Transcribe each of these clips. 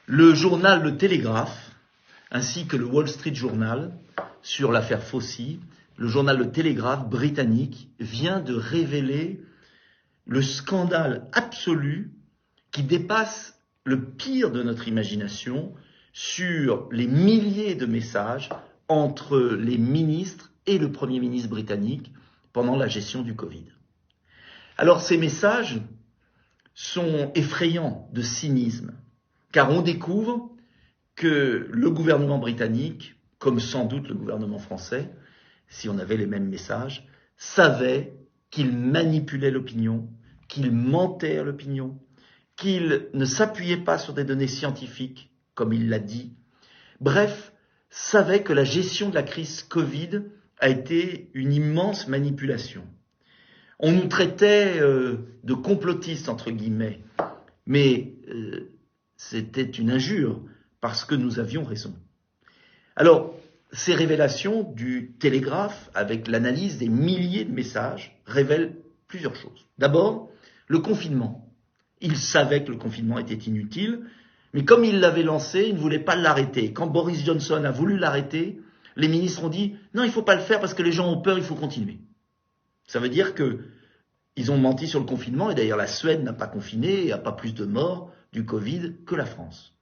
Le journal Le Télégraphe, ainsi que le Wall Street Journal, sur l'affaire Fauci, le journal Le Télégraphe britannique vient de révéler le scandale absolu qui dépasse le pire de notre imagination sur les milliers de messages entre les ministres et le Premier ministre britannique pendant la gestion du Covid. Alors ces messages sont effrayants de cynisme, car on découvre que le gouvernement britannique, comme sans doute le gouvernement français, si on avait les mêmes messages, savait qu'il manipulait l'opinion, qu'il mentait à l'opinion, qu'il ne s'appuyait pas sur des données scientifiques, comme il l'a dit. Bref, savait que la gestion de la crise Covid a été une immense manipulation. On nous traitait de complotistes, entre guillemets, mais c'était une injure, parce que nous avions raison. Alors, ces révélations du Télégraphe, avec l'analyse des milliers de messages, révèlent plusieurs choses. D'abord, le confinement. Il savait que le confinement était inutile, mais comme il l'avait lancé, il ne voulait pas l'arrêter. Quand Boris Johnson a voulu l'arrêter, les ministres ont dit « Non, il ne faut pas le faire parce que les gens ont peur, il faut continuer ». Ça veut dire qu'ils ont menti sur le confinement, et d'ailleurs la Suède n'a pas confiné et n'a pas plus de morts du Covid que la France.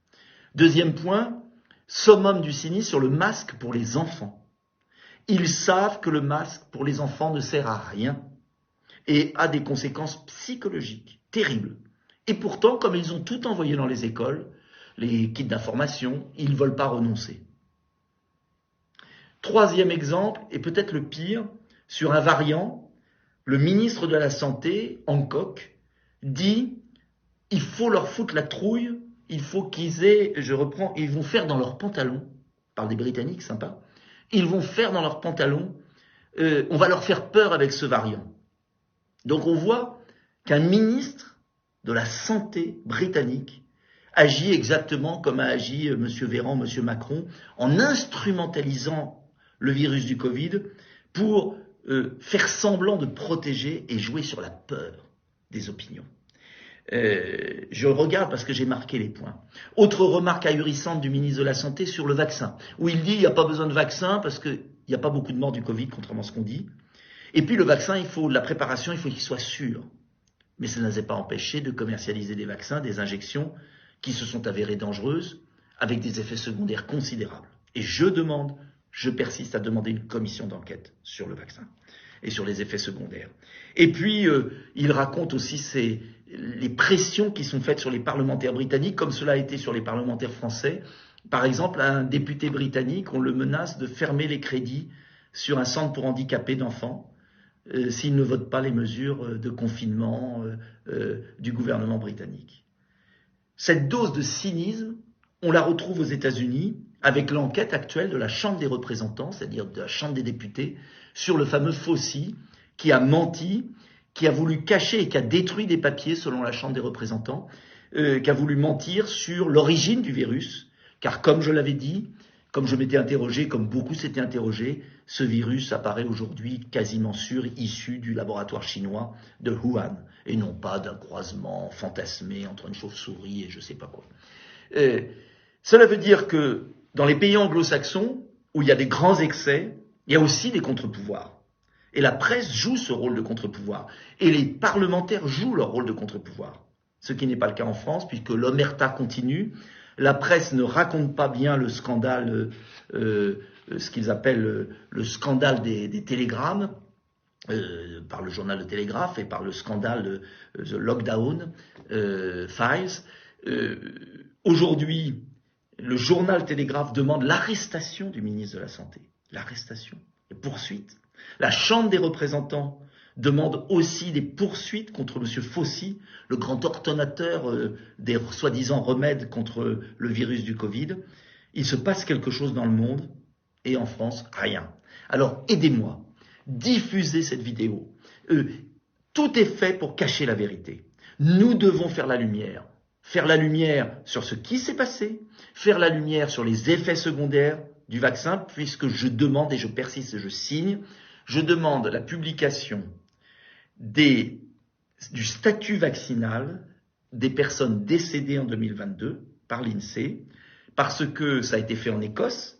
Deuxième point, summum du cynisme sur le masque pour les enfants. Ils savent que le masque pour les enfants ne sert à rien et a des conséquences psychologiques terribles. Et pourtant, comme ils ont tout envoyé dans les écoles, les kits d'information, ils ne veulent pas renoncer. Troisième exemple, et peut-être le pire, sur un variant, le ministre de la Santé, Hancock, dit « il faut leur foutre la trouille, il faut qu'ils aient, ils vont faire dans leurs pantalons, par des Britanniques, sympa, ils vont faire dans leurs pantalons, on va leur faire peur avec ce variant ». Donc on voit qu'un ministre de la Santé britannique agit exactement comme a agi M. Véran, M. Macron, en instrumentalisant le virus du Covid pour faire semblant de protéger et jouer sur la peur des opinions. Je regarde parce que j'ai marqué les points. Autre remarque ahurissante du ministre de la Santé sur le vaccin, où il dit qu'il n'y a pas besoin de vaccin parce qu'il n'y a pas beaucoup de morts du Covid, contrairement à ce qu'on dit. Et puis le vaccin, il faut de la préparation, il faut qu'il soit sûr. Mais ça ne les a pas empêchés de commercialiser des vaccins, des injections qui se sont avérées dangereuses, avec des effets secondaires considérables. Et je persiste à demander une commission d'enquête sur le vaccin et sur les effets secondaires. Et puis, il raconte aussi les pressions qui sont faites sur les parlementaires britanniques, comme cela a été sur les parlementaires français. Par exemple, un député britannique, on le menace de fermer les crédits sur un centre pour handicapés d'enfants s'il ne vote pas les mesures de confinement du gouvernement britannique. Cette dose de cynisme, on la retrouve aux États-Unis avec l'enquête actuelle de la Chambre des représentants, c'est-à-dire de la Chambre des députés, sur le fameux Fauci qui a menti, qui a voulu cacher et qui a détruit des papiers selon la Chambre des représentants, qui a voulu mentir sur l'origine du virus, car comme je l'avais dit, comme je m'étais interrogé, comme beaucoup s'étaient interrogés, ce virus apparaît aujourd'hui quasiment sûr, issu du laboratoire chinois de Wuhan, et non pas d'un croisement fantasmé entre une chauve-souris et je ne sais pas quoi. Cela veut dire que dans les pays anglo-saxons, où il y a des grands excès, il y a aussi des contre-pouvoirs. Et la presse joue ce rôle de contre-pouvoir. Et les parlementaires jouent leur rôle de contre-pouvoir. Ce qui n'est pas le cas en France, puisque l'omerta continue. La presse ne raconte pas bien le scandale, ce qu'ils appellent le scandale des télégrammes, par le journal Le Télégraphe et par le scandale The Lockdown Files. Aujourd'hui, le journal Télégraphe demande l'arrestation du ministre de la Santé. L'arrestation, les poursuites. La Chambre des représentants demande aussi des poursuites contre M. Fauci, le grand ordonnateur des soi-disant remèdes contre le virus du Covid. Il se passe quelque chose dans le monde et en France, rien. Alors aidez-moi, diffusez cette vidéo. Tout est fait pour cacher la vérité. Nous devons faire la lumière sur ce qui s'est passé, faire la lumière sur les effets secondaires du vaccin, puisque je demande, et je persiste et je signe, je demande la publication du statut vaccinal des personnes décédées en 2022, par l'INSEE, parce que ça a été fait en Écosse,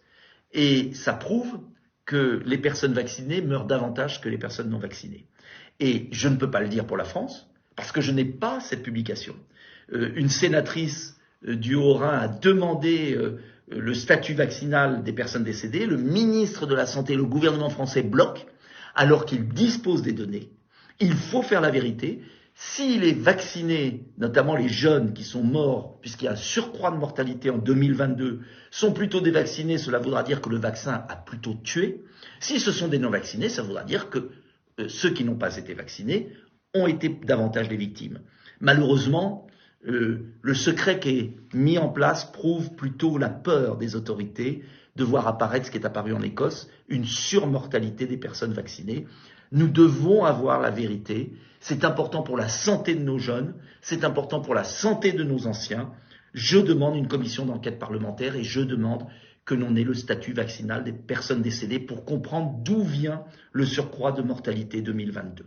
et ça prouve que les personnes vaccinées meurent davantage que les personnes non vaccinées. Et je ne peux pas le dire pour la France, parce que je n'ai pas cette publication. Une sénatrice du Haut-Rhin a demandé le statut vaccinal des personnes décédées. Le ministre de la Santé, le gouvernement français bloque, alors qu'il dispose des données. Il faut faire la vérité. Si les vaccinés, notamment les jeunes qui sont morts, puisqu'il y a un surcroît de mortalité en 2022, sont plutôt des vaccinés, cela voudra dire que le vaccin a plutôt tué. Si ce sont des non-vaccinés, ça voudra dire que ceux qui n'ont pas été vaccinés ont été davantage des victimes. Malheureusement, le secret qui est mis en place prouve plutôt la peur des autorités de voir apparaître ce qui est apparu en Écosse, une surmortalité des personnes vaccinées. Nous devons avoir la vérité. C'est important pour la santé de nos jeunes, c'est important pour la santé de nos anciens. Je demande une commission d'enquête parlementaire et je demande que l'on ait le statut vaccinal des personnes décédées pour comprendre d'où vient le surcroît de mortalité 2022.